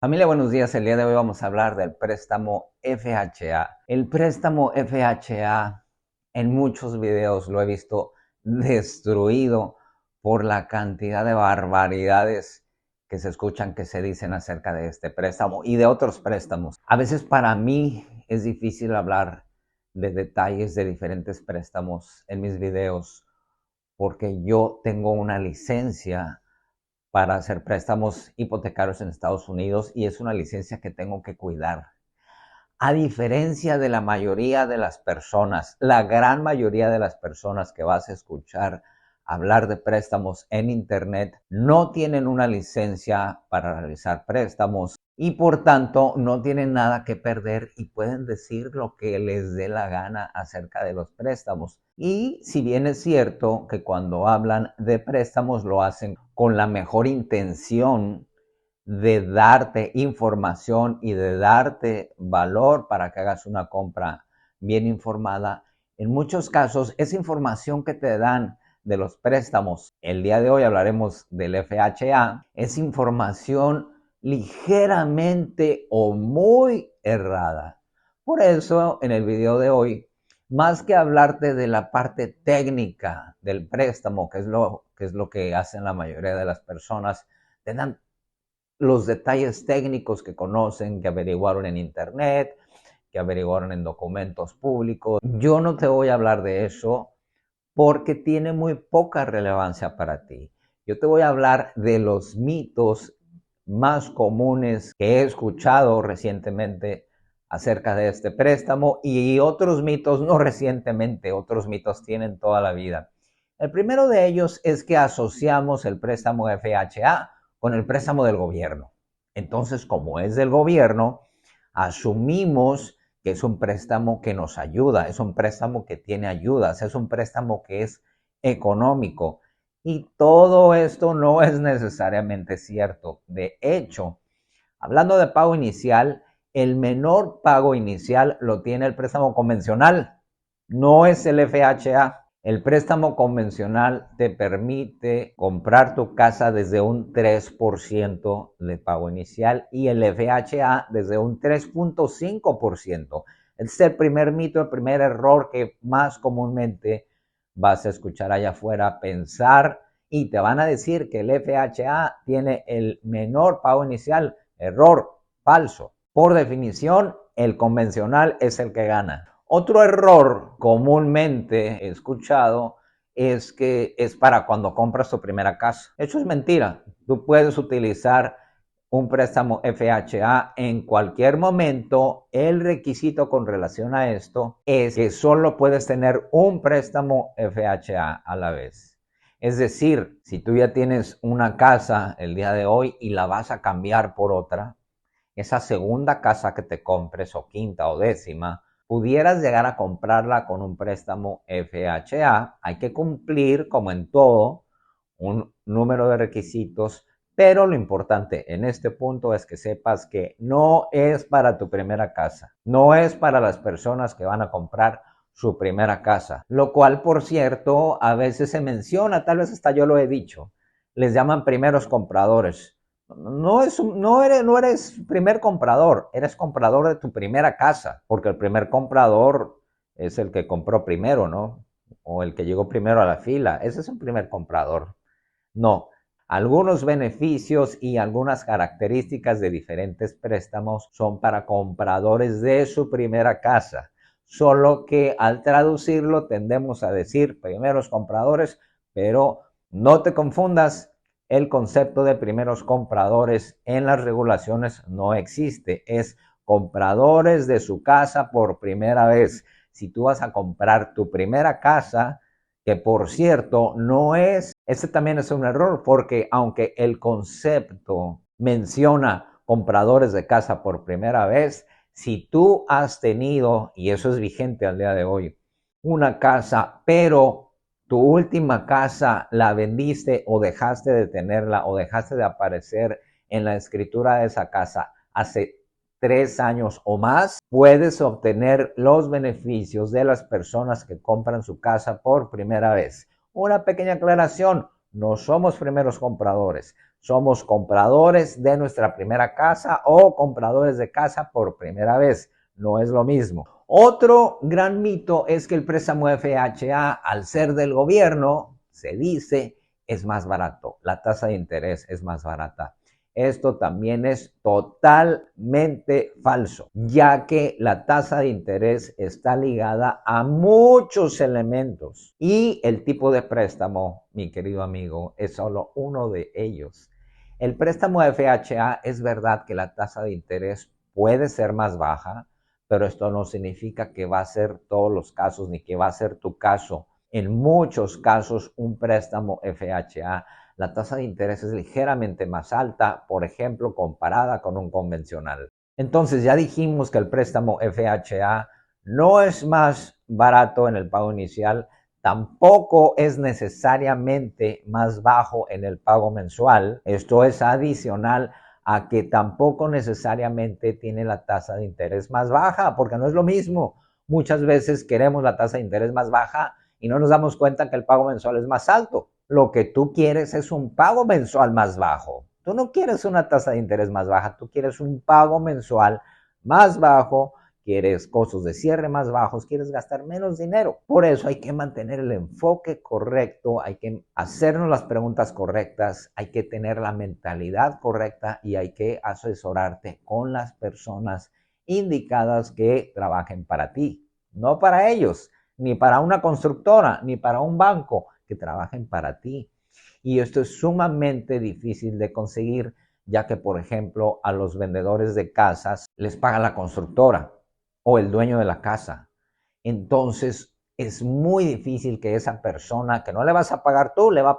Familia, buenos días. El día de hoy vamos a hablar del préstamo FHA. El préstamo FHA en muchos videos lo he visto destruido por la cantidad de barbaridades que se escuchan, que se dicen acerca de este préstamo y de otros préstamos. A veces para mí es difícil hablar de detalles de diferentes préstamos en mis videos porque yo tengo una licencia para hacer préstamos hipotecarios en Estados Unidos y es una licencia que tengo que cuidar. A diferencia de la mayoría de las personas, la gran mayoría de las personas que vas a escuchar hablar de préstamos en Internet no tienen una licencia para realizar préstamos y por tanto no tienen nada que perder y pueden decir lo que les dé la gana acerca de los préstamos. Y si bien es cierto que cuando hablan de préstamos lo hacen con la mejor intención de darte información y de darte valor para que hagas una compra bien informada, en muchos casos esa información que te dan de los préstamos, el día de hoy hablaremos del FHA, es información ligeramente o muy errada. Por eso en el video de hoy, más que hablarte de la parte técnica del préstamo, que es lo que hacen la mayoría de las personas, te dan los detalles técnicos que conocen, que averiguaron en Internet, que averiguaron en documentos públicos. Yo no te voy a hablar de eso porque tiene muy poca relevancia para ti. Yo te voy a hablar de los mitos más comunes que he escuchado recientemente acerca de este préstamo y otros mitos, no recientemente, otros mitos tienen toda la vida. El primero de ellos es que asociamos el préstamo FHA con el préstamo del gobierno. Entonces, como es del gobierno, asumimos que es un préstamo que nos ayuda, es un préstamo que tiene ayudas, es un préstamo que es económico. Y todo esto no es necesariamente cierto. De hecho, hablando de pago inicial, el menor pago inicial lo tiene el préstamo convencional, no es el FHA. El préstamo convencional te permite comprar tu casa desde un 3% de pago inicial y el FHA desde un 3.5%. Este es el primer mito, el primer error que más comúnmente vas a escuchar allá afuera pensar y te van a decir que el FHA tiene el menor pago inicial. Error, falso. Por definición, el convencional es el que gana. Otro error comúnmente escuchado es que es para cuando compras tu primera casa. Eso es mentira. Tú puedes utilizar un préstamo FHA en cualquier momento. El requisito con relación a esto es que solo puedes tener un préstamo FHA a la vez. Es decir, si tú ya tienes una casa el día de hoy y la vas a cambiar por otra, esa segunda casa que te compres o quinta o décima, pudieras llegar a comprarla con un préstamo FHA. Hay que cumplir, como en todo, un número de requisitos, pero lo importante en este punto es que sepas que no es para tu primera casa, no es para las personas que van a comprar su primera casa, lo cual, por cierto, a veces se menciona, tal vez hasta yo lo he dicho, les llaman primeros compradores. No eres primer comprador, eres comprador de tu primera casa, porque el primer comprador es el que compró primero, ¿no? O el que llegó primero a la fila, ese es un primer comprador. No, algunos beneficios y algunas características de diferentes préstamos son para compradores de su primera casa, solo que al traducirlo tendemos a decir primeros compradores, pero no te confundas, el concepto de primeros compradores en las regulaciones no existe, es compradores de su casa por primera vez. Si tú vas a comprar tu primera casa, que por cierto no es, este también es un error, porque aunque el concepto menciona compradores de casa por primera vez, si tú has tenido, y eso es vigente al día de hoy, una casa, pero tu última casa la vendiste o dejaste de tenerla o dejaste de aparecer en la escritura de esa casa hace 3 años o más, puedes obtener los beneficios de las personas que compran su casa por primera vez. Una pequeña aclaración, no somos primeros compradores, somos compradores de nuestra primera casa o compradores de casa por primera vez. No es lo mismo. Otro gran mito es que el préstamo FHA, al ser del gobierno, se dice, es más barato. La tasa de interés es más barata. Esto también es totalmente falso, ya que la tasa de interés está ligada a muchos elementos y el tipo de préstamo, mi querido amigo, es solo uno de ellos. El préstamo FHA, es verdad que la tasa de interés puede ser más baja, pero esto no significa que va a ser todos los casos ni que va a ser tu caso. En muchos casos, un préstamo FHA, la tasa de interés es ligeramente más alta, por ejemplo, comparada con un convencional. Entonces, ya dijimos que el préstamo FHA no es más barato en el pago inicial, tampoco es necesariamente más bajo en el pago mensual. Esto es adicional a que tampoco necesariamente tiene la tasa de interés más baja, porque no es lo mismo. Muchas veces queremos la tasa de interés más baja y no nos damos cuenta que el pago mensual es más alto. Lo que tú quieres es un pago mensual más bajo. Tú no quieres una tasa de interés más baja, tú quieres un pago mensual más bajo, quieres costos de cierre más bajos, quieres gastar menos dinero. Por eso hay que mantener el enfoque correcto, hay que hacernos las preguntas correctas, hay que tener la mentalidad correcta y hay que asesorarte con las personas indicadas que trabajen para ti, no para ellos, ni para una constructora, ni para un banco, que trabajen para ti. Y esto es sumamente difícil de conseguir, ya que, por ejemplo, a los vendedores de casas les paga la constructora o el dueño de la casa. Entonces, es muy difícil que esa persona, que no le vas a pagar tú, le va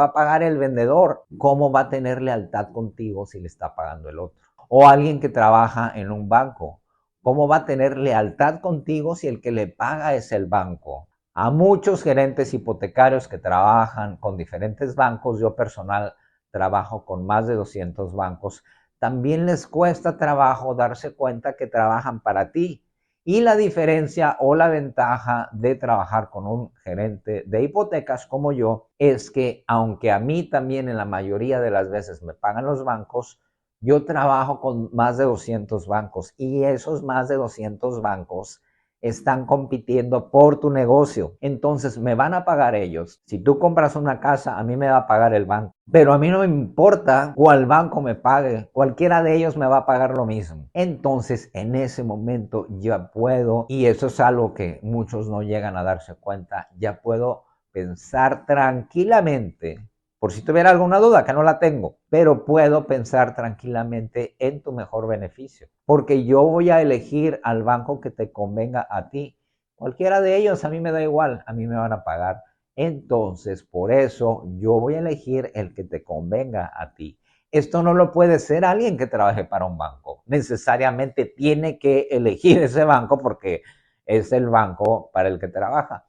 a pagar el vendedor. ¿Cómo va a tener lealtad contigo si le está pagando el otro? O alguien que trabaja en un banco. ¿Cómo va a tener lealtad contigo si el que le paga es el banco? A muchos gerentes hipotecarios que trabajan con diferentes bancos, yo personal trabajo con más de 200 bancos, también les cuesta trabajo darse cuenta que trabajan para ti. Y la diferencia o la ventaja de trabajar con un gerente de hipotecas como yo es que, aunque a mí también en la mayoría de las veces me pagan los bancos, yo trabajo con más de 200 bancos y esos más de 200 bancos están compitiendo por tu negocio. Entonces me van a pagar ellos. Si tú compras una casa, a mí me va a pagar el banco. Pero a mí no me importa cuál banco me pague. Cualquiera de ellos me va a pagar lo mismo. Entonces en ese momento ya puedo, y eso es algo que muchos no llegan a darse cuenta, ya puedo pensar tranquilamente. Por si tuviera alguna duda, que no la tengo, pero puedo pensar tranquilamente en tu mejor beneficio, porque yo voy a elegir al banco que te convenga a ti. Cualquiera de ellos a mí me da igual, a mí me van a pagar. Entonces, por eso yo voy a elegir el que te convenga a ti. Esto no lo puede ser alguien que trabaje para un banco. Necesariamente tiene que elegir ese banco porque es el banco para el que trabaja.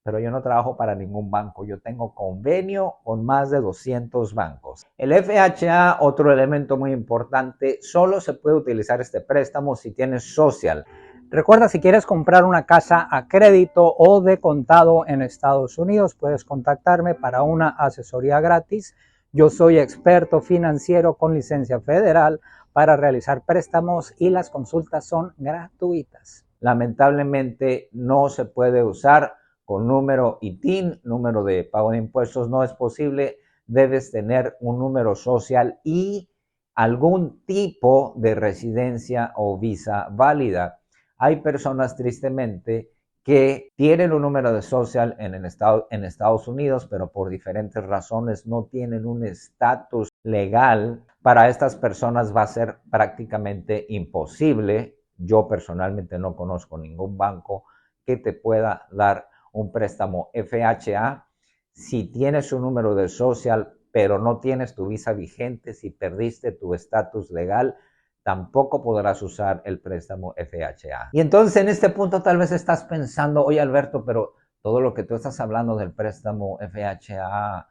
Pero yo no trabajo para ningún banco. Yo tengo convenio con más de 200 bancos. El FHA, otro elemento muy importante, solo se puede utilizar este préstamo si tienes social. Recuerda, si quieres comprar una casa a crédito o de contado en Estados Unidos, puedes contactarme para una asesoría gratis. Yo soy experto financiero con licencia federal para realizar préstamos y las consultas son gratuitas. Lamentablemente no se puede usar con número ITIN, número de pago de impuestos, no es posible. Debes tener un número social y algún tipo de residencia o visa válida. Hay personas, tristemente, que tienen un número de social en Estados Unidos, pero por diferentes razones no tienen un estatus legal. Para estas personas va a ser prácticamente imposible. Yo personalmente no conozco ningún banco que te pueda dar un préstamo FHA. Si tienes un número de social, pero no tienes tu visa vigente, si perdiste tu estatus legal, tampoco podrás usar el préstamo FHA. Y entonces en este punto tal vez estás pensando, oye Alberto, pero todo lo que tú estás hablando del préstamo FHA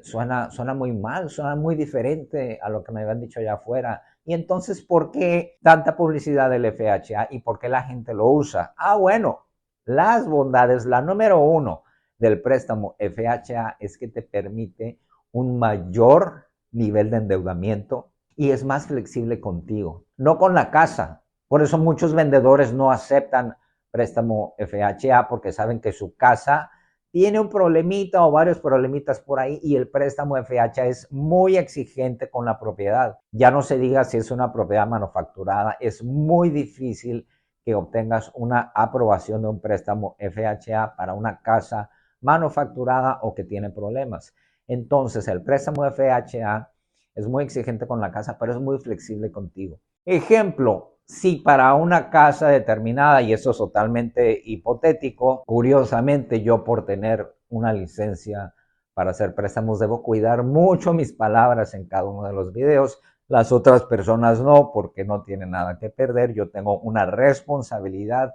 suena muy mal, suena muy diferente a lo que me habían dicho allá afuera. Y entonces, ¿por qué tanta publicidad del FHA y por qué la gente lo usa? Bueno, las bondades, la número uno del préstamo FHA es que te permite un mayor nivel de endeudamiento y es más flexible contigo, no con la casa. Por eso muchos vendedores no aceptan préstamo FHA porque saben que su casa tiene un problemita o varios problemitas por ahí y el préstamo FHA es muy exigente con la propiedad. Ya no se diga si es una propiedad manufacturada, es muy difícil que obtengas una aprobación de un préstamo FHA para una casa manufacturada o que tiene problemas. Entonces, el préstamo FHA es muy exigente con la casa, pero es muy flexible contigo. Ejemplo, si para una casa determinada, y eso es totalmente hipotético, curiosamente yo por tener una licencia para hacer préstamos debo cuidar mucho mis palabras en cada uno de los videos. Las otras personas no, porque no tienen nada que perder. Yo tengo una responsabilidad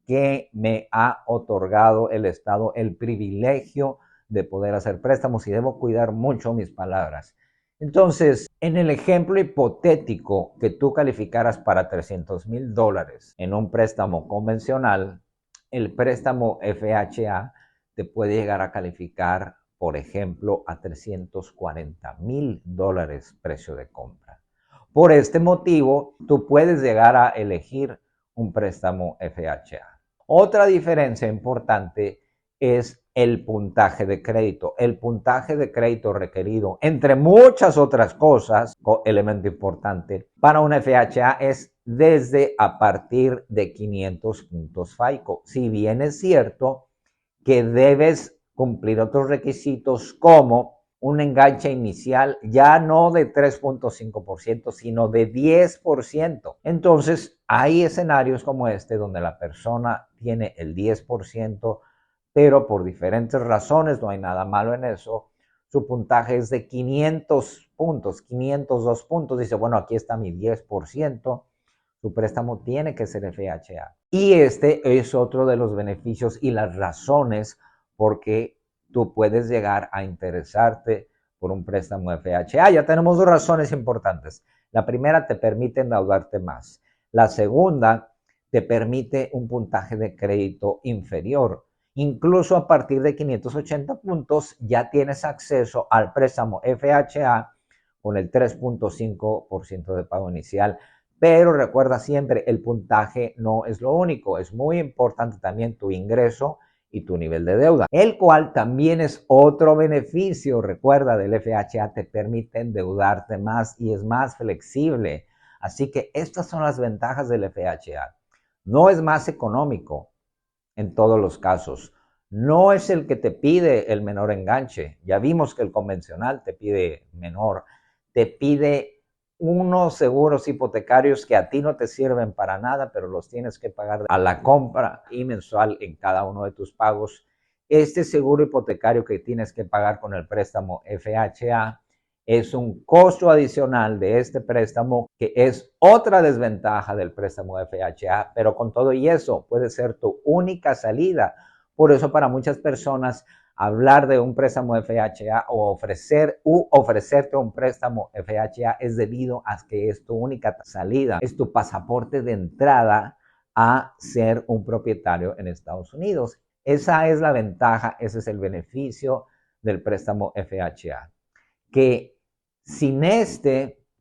que me ha otorgado el Estado el privilegio de poder hacer préstamos y debo cuidar mucho mis palabras. Entonces, en el ejemplo hipotético que tú calificaras para $300,000 en un préstamo convencional, el préstamo FHA te puede llegar a calificar, por ejemplo, a $340,000 precio de compra. Por este motivo, tú puedes llegar a elegir un préstamo FHA. Otra diferencia importante es el puntaje de crédito. El puntaje de crédito requerido, entre muchas otras cosas, elemento importante, para una FHA es desde a partir de 500 puntos FICO. Si bien es cierto que debes cumplir otros requisitos como un enganche inicial ya no de 3.5%, sino de 10%. Entonces, hay escenarios como este donde la persona tiene el 10%, pero por diferentes razones, no hay nada malo en eso, su puntaje es de 500 puntos, 502 puntos, dice, bueno, aquí está mi 10%, su préstamo tiene que ser FHA. Y este es otro de los beneficios y las razones por qué tú puedes llegar a interesarte por un préstamo FHA. Ya tenemos dos razones importantes. La primera, te permite endeudarte más. La segunda, te permite un puntaje de crédito inferior. Incluso a partir de 580 puntos ya tienes acceso al préstamo FHA con el 3.5% de pago inicial. Pero recuerda siempre, el puntaje no es lo único. Es muy importante también tu ingreso y tu nivel de deuda, el cual también es otro beneficio. Recuerda, del FHA te permite endeudarte más y es más flexible. Así que estas son las ventajas del FHA. No es más económico en todos los casos. No es el que te pide el menor enganche. Ya vimos que el convencional te pide menor. Te pide unos seguros hipotecarios que a ti no te sirven para nada, pero los tienes que pagar a la compra y mensual en cada uno de tus pagos. Este seguro hipotecario que tienes que pagar con el préstamo FHA es un costo adicional de este préstamo que es otra desventaja del préstamo FHA, pero con todo y eso puede ser tu única salida. Por eso para muchas personas hablar de un préstamo FHA o ofrecerte un préstamo FHA es debido a que es tu única salida, es tu pasaporte de entrada a ser un propietario en Estados Unidos. Esa es la ventaja, ese es el beneficio del préstamo FHA, que sin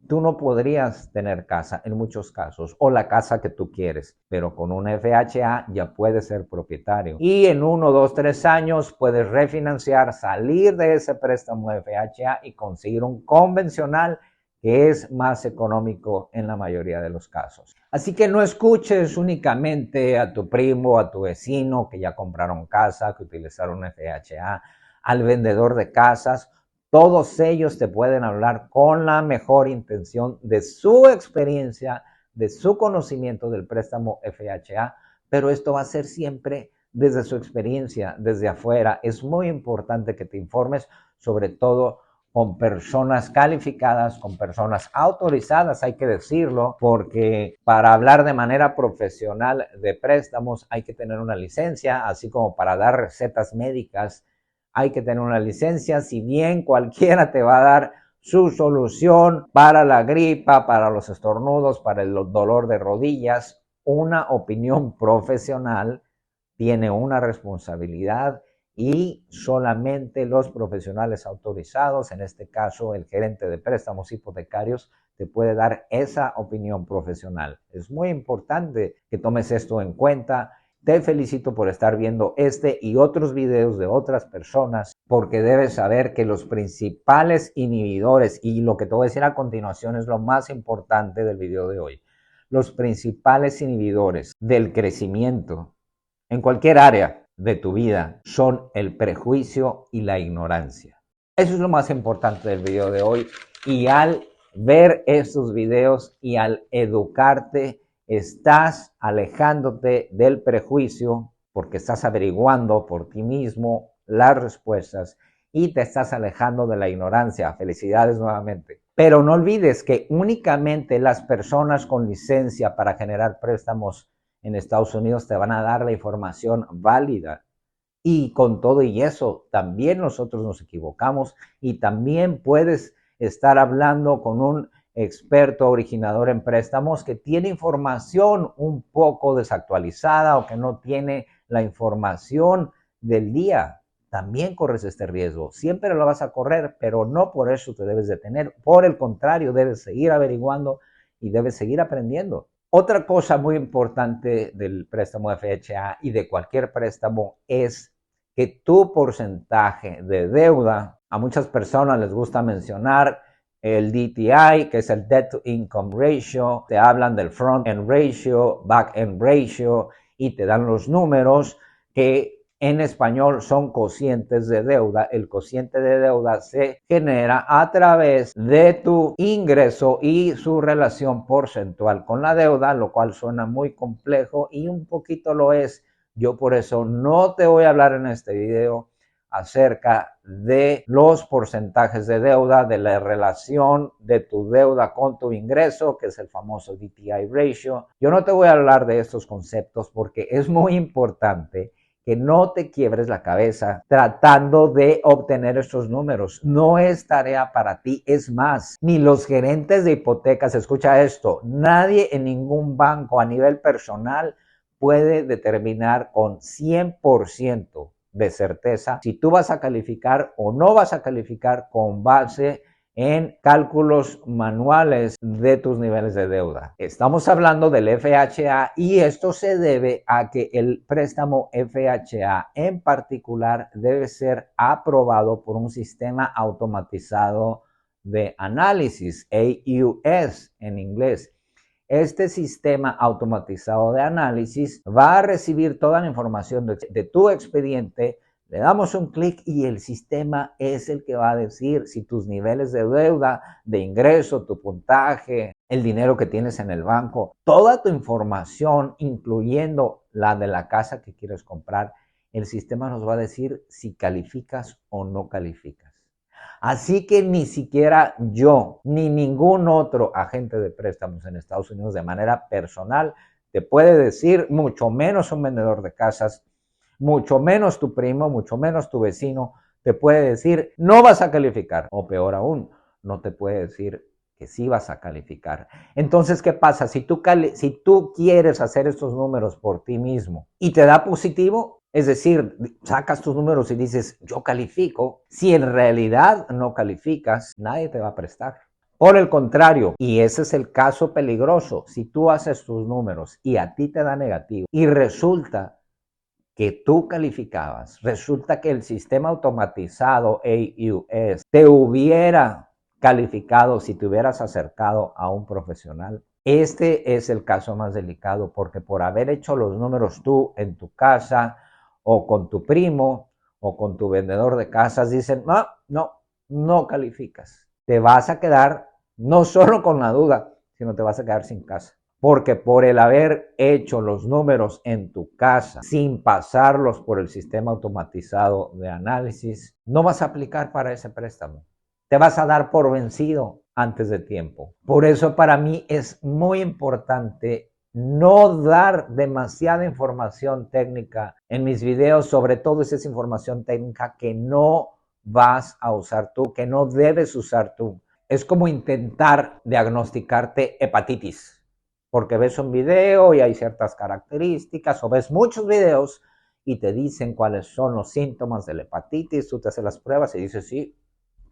tú no podrías tener casa en muchos casos, o la casa que tú quieres, pero con un FHA ya puedes ser propietario. Y en 1, 2, 3 años puedes refinanciar, salir de ese préstamo FHA y conseguir un convencional que es más económico en la mayoría de los casos. Así que no escuches únicamente a tu primo, a tu vecino que ya compraron casa, que utilizaron FHA, al vendedor de casas. Todos ellos te pueden hablar con la mejor intención de su experiencia, de su conocimiento del préstamo FHA, pero esto va a ser siempre desde su experiencia, desde afuera. Es muy importante que te informes, sobre todo con personas calificadas, con personas autorizadas, hay que decirlo, porque para hablar de manera profesional de préstamos hay que tener una licencia, así como para dar recetas médicas hay que tener una licencia. Si bien cualquiera te va a dar su solución para la gripa, para los estornudos, para el dolor de rodillas, una opinión profesional tiene una responsabilidad y solamente los profesionales autorizados, en este caso el gerente de préstamos hipotecarios, te puede dar esa opinión profesional. Es muy importante que tomes esto en cuenta. Te felicito por estar viendo este y otros videos de otras personas, porque debes saber que los principales inhibidores, y lo que te voy a decir a continuación es lo más importante del video de hoy, los principales inhibidores del crecimiento en cualquier área de tu vida son el prejuicio y la ignorancia. Eso es lo más importante del video de hoy, y al ver estos videos y al educarte, estás alejándote del prejuicio porque estás averiguando por ti mismo las respuestas y te estás alejando de la ignorancia. Felicidades nuevamente. Pero no olvides que únicamente las personas con licencia para generar préstamos en Estados Unidos te van a dar la información válida. Y con todo y eso, también nosotros nos equivocamos y también puedes estar hablando con un experto originador en préstamos que tiene información un poco desactualizada o que no tiene la información del día. También corres este riesgo. Siempre lo vas a correr, pero no por eso te debes detener. Por el contrario, debes seguir averiguando y debes seguir aprendiendo. Otra cosa muy importante del préstamo FHA y de cualquier préstamo es que tu porcentaje de deuda, a muchas personas les gusta mencionar el DTI, que es el Debt to Income Ratio, te hablan del Front End Ratio, Back End Ratio, y te dan los números que en español son cocientes de deuda. El cociente de deuda se genera a través de tu ingreso y su relación porcentual con la deuda, lo cual suena muy complejo y un poquito lo es. Yo por eso no te voy a hablar en este video acerca de los porcentajes de deuda, de la relación de tu deuda con tu ingreso, que es el famoso DTI ratio. Yo no te voy a hablar de estos conceptos porque es muy importante que no te quiebres la cabeza tratando de obtener estos números. No es tarea para ti. Es más, ni los gerentes de hipotecas, escucha esto, nadie en ningún banco a nivel personal puede determinar con 100% de certeza si tú vas a calificar o no vas a calificar con base en cálculos manuales de tus niveles de deuda. Estamos hablando del FHA y esto se debe a que el préstamo FHA en particular debe ser aprobado por un sistema automatizado de análisis, AUS en inglés. Este sistema automatizado de análisis va a recibir toda la información de tu expediente. Le damos un clic y el sistema es el que va a decir si tus niveles de deuda, de ingreso, tu puntaje, el dinero que tienes en el banco, toda tu información, incluyendo la de la casa que quieres comprar, el sistema nos va a decir si calificas o no calificas. Así que ni siquiera yo, ni ningún otro agente de préstamos en Estados Unidos de manera personal te puede decir, mucho menos un vendedor de casas, mucho menos tu primo, mucho menos tu vecino, te puede decir, no vas a calificar. O peor aún, no te puede decir que sí vas a calificar. Entonces, ¿qué pasa? Si tú quieres hacer estos números por ti mismo y te da positivo, es decir, sacas tus números y dices, yo califico, si en realidad no calificas, nadie te va a prestar. Por el contrario, y ese es el caso peligroso, si tú haces tus números y a ti te da negativo y resulta que tú calificabas, resulta que el sistema automatizado AUS te hubiera calificado si te hubieras acercado a un profesional. Este es el caso más delicado porque por haber hecho los números tú en tu casa o con tu primo o con tu vendedor de casas, dicen, no calificas. Te vas a quedar no solo con la duda, sino te vas a quedar sin casa. Porque por el haber hecho los números en tu casa sin pasarlos por el sistema automatizado de análisis, no vas a aplicar para ese préstamo. Te vas a dar por vencido antes de tiempo. Por eso para mí es muy importante no dar demasiada información técnica en mis videos, sobre todo si es información técnica que no vas a usar tú, que no debes usar tú. Es como intentar diagnosticarte hepatitis, porque ves un video y hay ciertas características, o ves muchos videos y te dicen cuáles son los síntomas de la hepatitis, tú te haces las pruebas y dices, sí,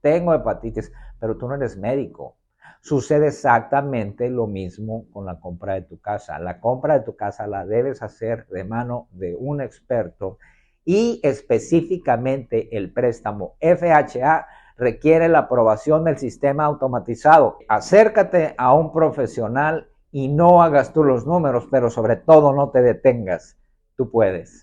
tengo hepatitis, pero tú no eres médico. Sucede exactamente lo mismo con la compra de tu casa. La compra de tu casa la debes hacer de mano de un experto y específicamente el préstamo FHA requiere la aprobación del sistema automatizado. Acércate a un profesional y no hagas tú los números, pero sobre todo no te detengas. Tú puedes.